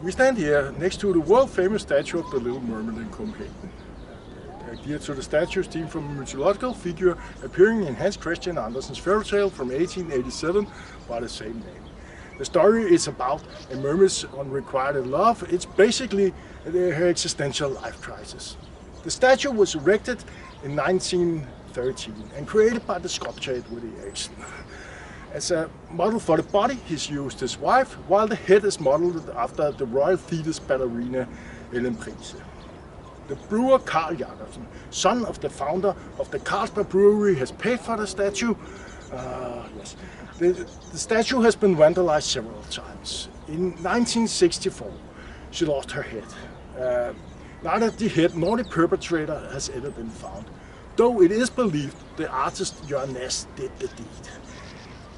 We stand here next to the world-famous statue of the Little Mermaid in Copenhagen. The idea to the statue stems from a mythological figure appearing in Hans Christian Andersen's fairy tale from 1887 by the same name. The story is about a mermaid's unrequited love. It's basically her existential life crisis. The statue was erected in 1913 and created by the sculptor Edward Eriksen. As a model for the body, he's used his wife, while the head is modeled after the Royal Theatre's ballerina Ellen Prise. The brewer Carl Jacobsen, son of the founder of the Carlsberg Brewery, has paid for the statue. The statue has been vandalized several times. In 1964, she lost her head. Neither the head nor the perpetrator has ever been found, though it is believed the artist Jørgen Næss did the deed.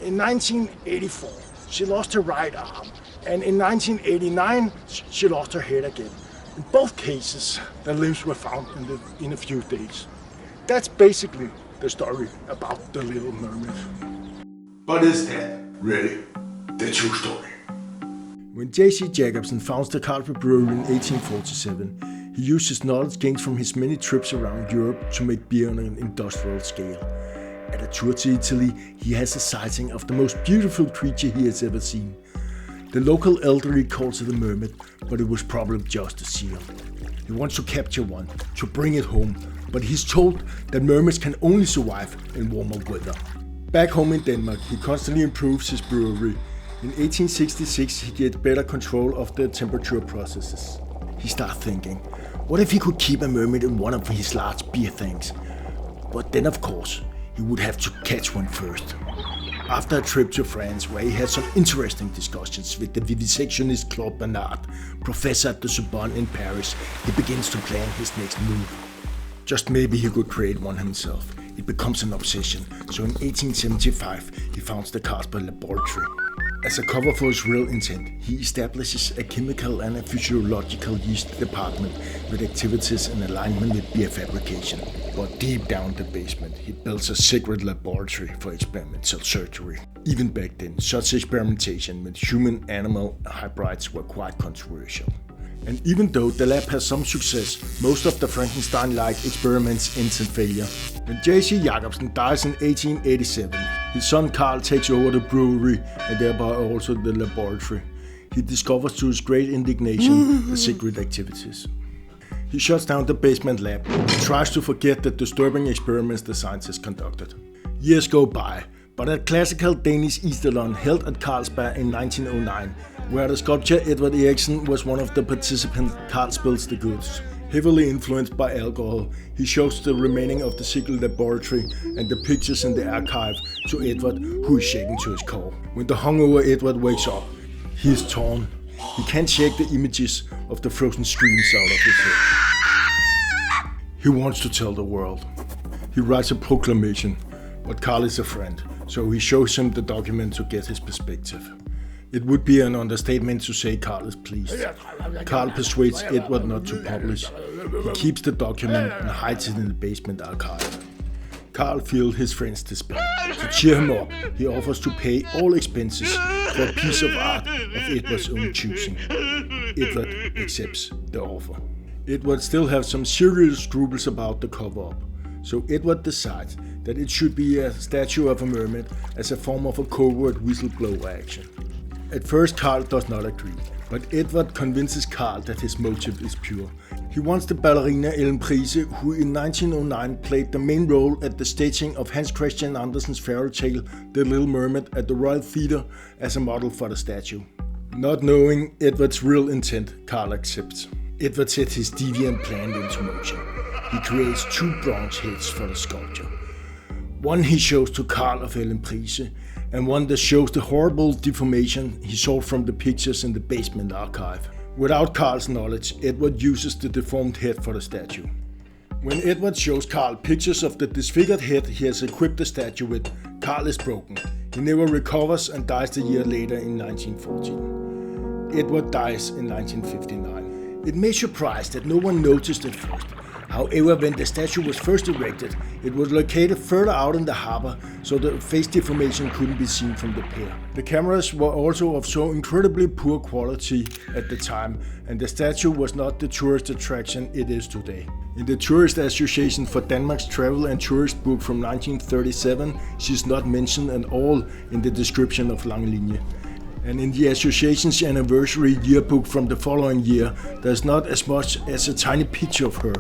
In 1984, she lost her right arm, and in 1989, she lost her head again. In both cases, the limbs were found in a few days. That's basically the story about the Little Mermaid. But is that really the true story? When J.C. Jacobsen founds the Carlsberg Brewery in 1847, he used his knowledge gained from his many trips around Europe to make beer on an industrial scale. At a tour to Italy, he has a sighting of the most beautiful creature he has ever seen. The local elderly calls it a mermaid, but it was probably just a seal. He wants to capture one, to bring it home, but he's told that mermaids can only survive in warmer weather. Back home in Denmark, he constantly improves his brewery. In 1866, he gets better control of the temperature processes. He starts thinking, what if he could keep a mermaid in one of his large beer tanks? But then, of course, he would have to catch one first. After a trip to France, where he had some interesting discussions with the vivisectionist Claude Bernard, professor at the Sorbonne in Paris, he begins to plan his next move. Just maybe he could create one himself. It becomes an obsession, so in 1875 he founds the Carlsberg Laboratory. As a cover for his real intent, he establishes a chemical and a physiological yeast department with activities in alignment with beer fabrication. But deep down the basement, he builds a secret laboratory for experimental surgery. Even back then, such experimentation with human-animal hybrids were quite controversial. And even though the lab has some success, most of the Frankenstein-like experiments ends in failure. When J.C. Jacobsen dies in 1887, his son Carl takes over the brewery and thereby also the laboratory. He discovers to his great indignation the secret activities. He shuts down the basement lab and tries to forget the disturbing experiments the scientists conducted. Years go by, but a classical Danish Easterlund held at Carlsberg in 1909, where the sculptor Edward Eriksen was one of the participants, Carl spills the goods. Heavily influenced by alcohol, he shows the remaining of the secret laboratory and the pictures in the archive to Edward, who is shaken to his core. When the hungover Edward wakes up, he is torn. He can't shake the images of the frozen screams out of his head. He wants to tell the world. He writes a proclamation, but Carl is a friend, so he shows him the document to get his perspective. It would be an understatement to say Carl is pleased. Carl persuades Edward not to publish. He keeps the document and hides it in the basement archive. Carl feels his friend's despair. To cheer him up, he offers to pay all expenses for a piece of art of Edward's own choosing. Edward accepts the offer. Edward still has some serious scruples about the cover-up, so Edward decides that it should be a statue of a mermaid as a form of a covert whistleblower action. At first, Carl does not agree, but Edward convinces Carl that his motive is pure. He wants the ballerina Ellen Prise, who in 1909 played the main role at the staging of Hans Christian Andersen's fairy tale The Little Mermaid at the Royal Theatre, as a model for the statue. Not knowing Edward's real intent, Carl accepts. Edward sets his deviant plan into motion. He creates two bronze heads for the sculpture. One he shows to Carl of Ellen Prise, and one that shows the horrible deformation he saw from the pictures in the basement archive. Without Carl's knowledge, Edward uses the deformed head for the statue. When Edward shows Carl pictures of the disfigured head he has equipped the statue with, Carl is broken. He never recovers and dies a year later in 1914. Edward dies in 1959. It may surprise that no one noticed at first However, when the statue was first erected, it was located further out in the harbor, so the face deformation couldn't be seen from the pier. The cameras were also of so incredibly poor quality at the time, and the statue was not the tourist attraction it is today. In the Tourist Association for Denmark's Travel and Tourist book from 1937, she's not mentioned at all in the description of Langelinie. And in the association's anniversary yearbook from the following year, there's not as much as a tiny picture of her.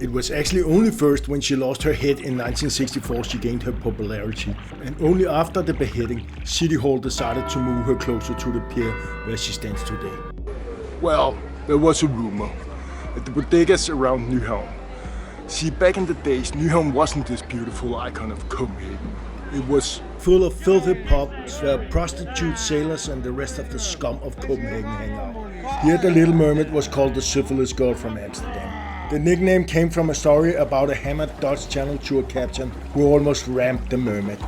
It was actually only first when she lost her head in 1964 she gained her popularity. And only after the beheading, City Hall decided to move her closer to the pier where she stands today. Well, there was a rumor at the bodegas around Nyhavn. See, back in the days, Nyhavn wasn't this beautiful icon of Copenhagen. It was full of filthy pubs where prostitutes, sailors and the rest of the scum of Copenhagen hang out. Here the Little Mermaid was called the syphilis girl from Amsterdam. The nickname came from a story about a hammered Dutch Channel tour captain who almost rammed the mermaid.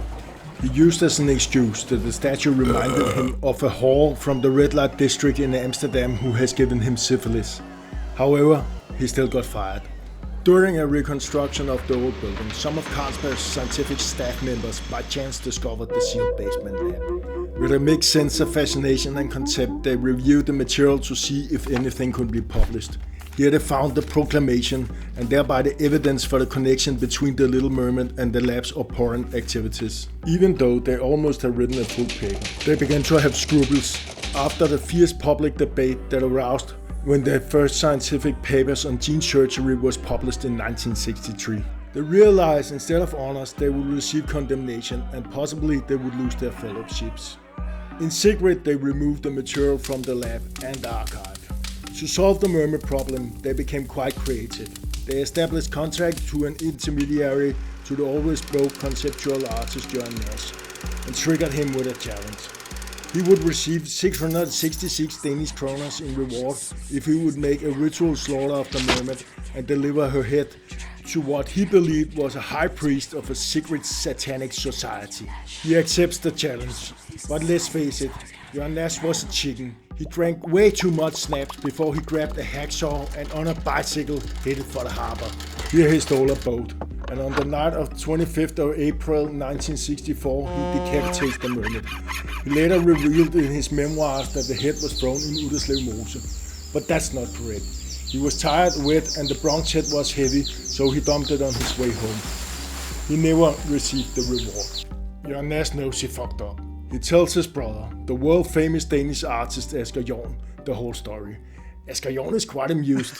He used as an excuse that the statue reminded him of a whore from the red light district in Amsterdam who has given him syphilis. However, he still got fired. During a reconstruction of the old building, some of Carlsberg's scientific staff members by chance discovered the sealed basement lab. With a mixed sense of fascination and contempt, they reviewed the material to see if anything could be published. Here they found the proclamation and thereby the evidence for the connection between the Little Mermaid and the lab's abhorrent activities. Even though they almost had written a full paper, they began to have scruples after the fierce public debate that aroused when the first scientific papers on gene surgery was published in 1963. They realized instead of honors they would receive condemnation and possibly they would lose their fellowships. In secret they removed the material from the lab and the archive. To solve the mermaid problem they became quite creative. They established contract to an intermediary to the always broke conceptual artist Jørgen Nash and triggered him with a challenge. He would receive 666 Danish kroners in reward if he would make a ritual slaughter of the mermaid and deliver her head to what he believed was a high priest of a secret satanic society. He accepts the challenge, but let's face it, Jørgen Nash was a chicken. He drank way too much snaps before he grabbed a hacksaw and on a bicycle headed for the harbor. Here he stole a boat, and on the night of 25th of April 1964 he decapitated the mermaid. He later revealed in his memoirs that the head was thrown in Udderslev Mose, but that's not correct. He was tired, wet and the bronze head was heavy, so he dumped it on his way home. He never received the reward. Jørgen Nash knows he fucked up. He tells his brother, the world-famous Danish artist Asger Jorn, the whole story. Asger Jorn is quite amused.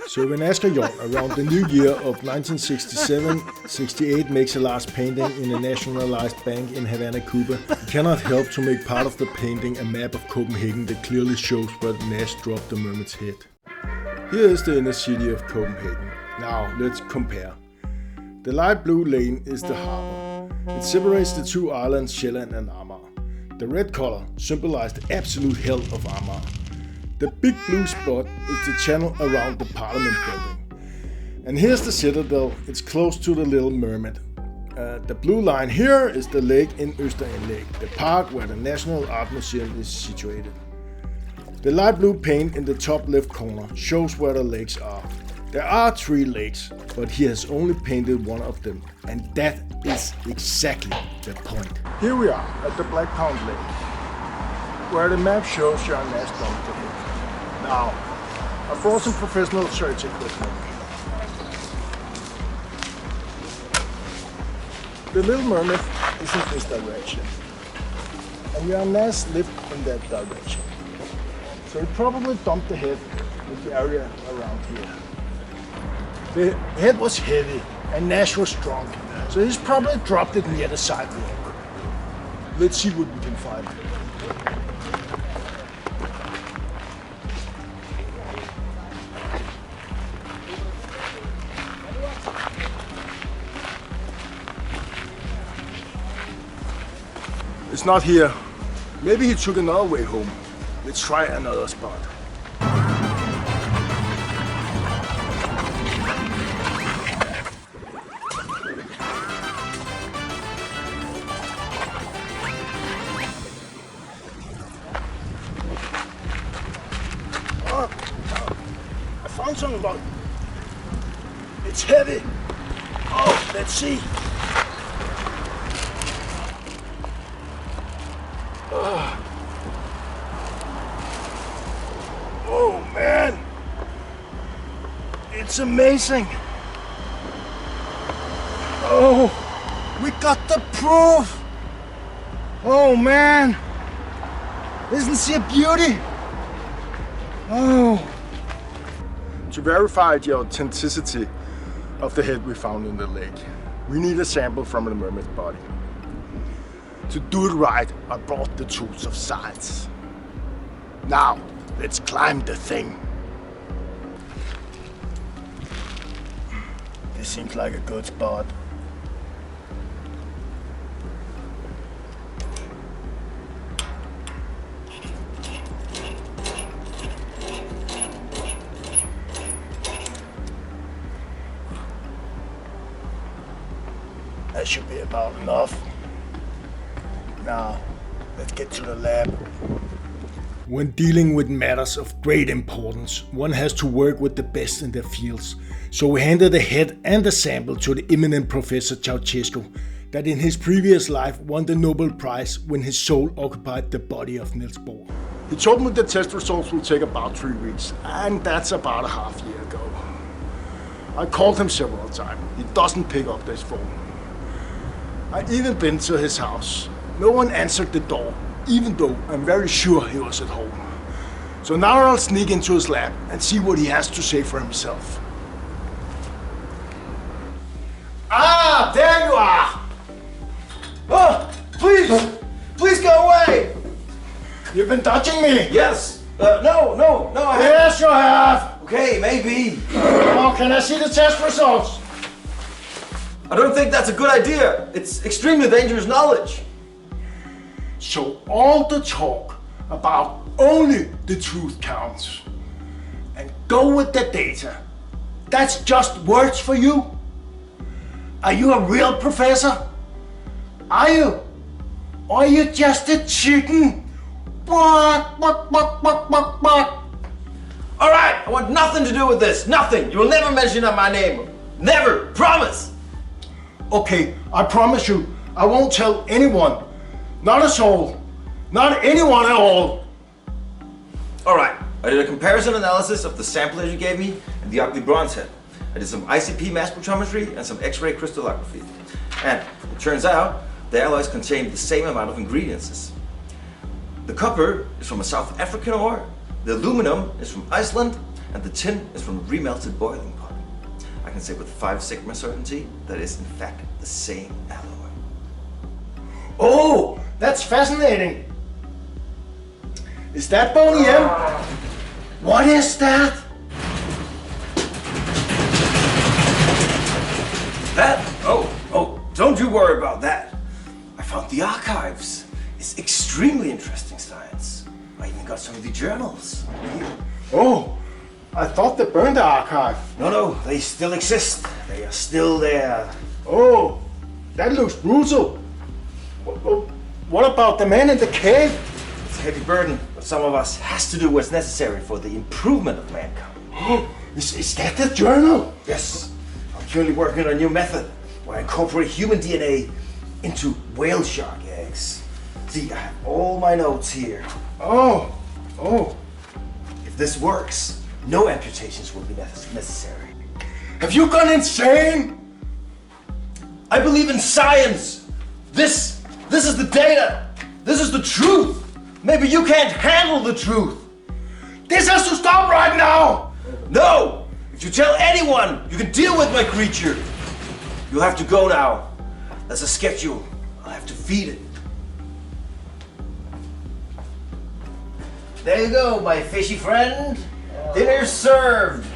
So when Asger Jorn, around the new year of 1967-68, makes a last painting in a nationalized bank in Havana, Cuba, he cannot help to make part of the painting a map of Copenhagen that clearly shows where Nash dropped the mermaid's head. Here is the inner city of Copenhagen. Now let's compare. The light blue lane is the harbor. It separates the two islands Sjælland and Amager. The red color symbolizes the absolute hell of Amager. The big blue spot is the channel around the Parliament building. And here's the citadel, it's close to the Little Mermaid. The blue line here is the lake in Østerend Lake, the park where the National Art Museum is situated. The light blue paint in the top left corner shows where the lakes are. There are 3 lakes, but he has only painted one of them, and that is exactly the point. Here we are at the Black Pound Lake, where the map shows Jørgen Nash dumped the lake. Now, I brought some professional search equipment. The Little Mermaid is in this direction, and Jørgen Nash lived in that direction. So he probably dumped the head in the area around here. The head was heavy and Nash was drunk, so he's probably dropped it near the sidewalk. Let's see what we can find. It's not here. Maybe he took another way home. Let's try another spot. I found something about It's heavy. Oh, let's see. Oh man, it's amazing. Oh, we got the proof. Oh man, isn't she a beauty? Oh. To verify the authenticity of the head we found in the lake, we need a sample from the mermaid's body. To do it right, I brought the tools of science. Now, let's climb the thing. This seems like a good spot. That should be about enough. Now, let's get to the lab. When dealing with matters of great importance, one has to work with the best in their fields. So we handed the head and the sample to the eminent Professor Ceausescu, that in his previous life won the Nobel Prize when his soul occupied the body of Niels Bohr. He told me the test results will take about 3 weeks, and that's about a half year ago. I called him several times. He doesn't pick up his phone. I even been to his house. No one answered the door, even though I'm very sure he was at home. So now I'll sneak into his lab and see what he has to say for himself. Ah, there you are! Oh, please go away! You've been touching me! Yes! No, I haven't. Yes, you have! Okay, maybe. Oh, can I see the test results? I don't think that's a good idea. It's extremely dangerous knowledge. So all the talk about only the truth counts and go with the data, that's just words for you? Are you a real professor? Are you? Or are you just a chicken? What? All right, I want nothing to do with this. Nothing. You will never mention my name. Never. Promise. Okay, I promise you, I won't tell anyone. Not a soul. Not anyone at all. All right. I did a comparison analysis of the sample you gave me and the ugly bronze head. I did some ICP mass spectrometry and some X-ray crystallography. And it turns out the alloys contain the same amount of ingredients. The copper is from a South African ore, the aluminum is from Iceland, and the tin is from a remelted boiling pot. I can say with 5 sigma certainty that is in fact the same alloy. Oh, that's fascinating. Is that Boney M? What is that? That? Oh, don't you worry about that. I found the archives. It's extremely interesting science. I even got some of the journals. Oh, I thought they burned the archive. No, they still exist. They are still there. Oh, that looks brutal. What about the man in the cave? It's a heavy burden, but some of us has to do what's necessary for the improvement of mankind. Is that the journal? Yes, I'm currently working on a new method where I incorporate human DNA into whale shark eggs. See, I have all my notes here. Oh. If this works, no amputations will be necessary. Have you gone insane? I believe in science. This is the data. This is the truth. Maybe you can't handle the truth. This has to stop right now. No! If you tell anyone you can deal with my creature, you'll have to go now. There's a schedule. I'll have to feed it. There you go, my fishy friend. Dinner served.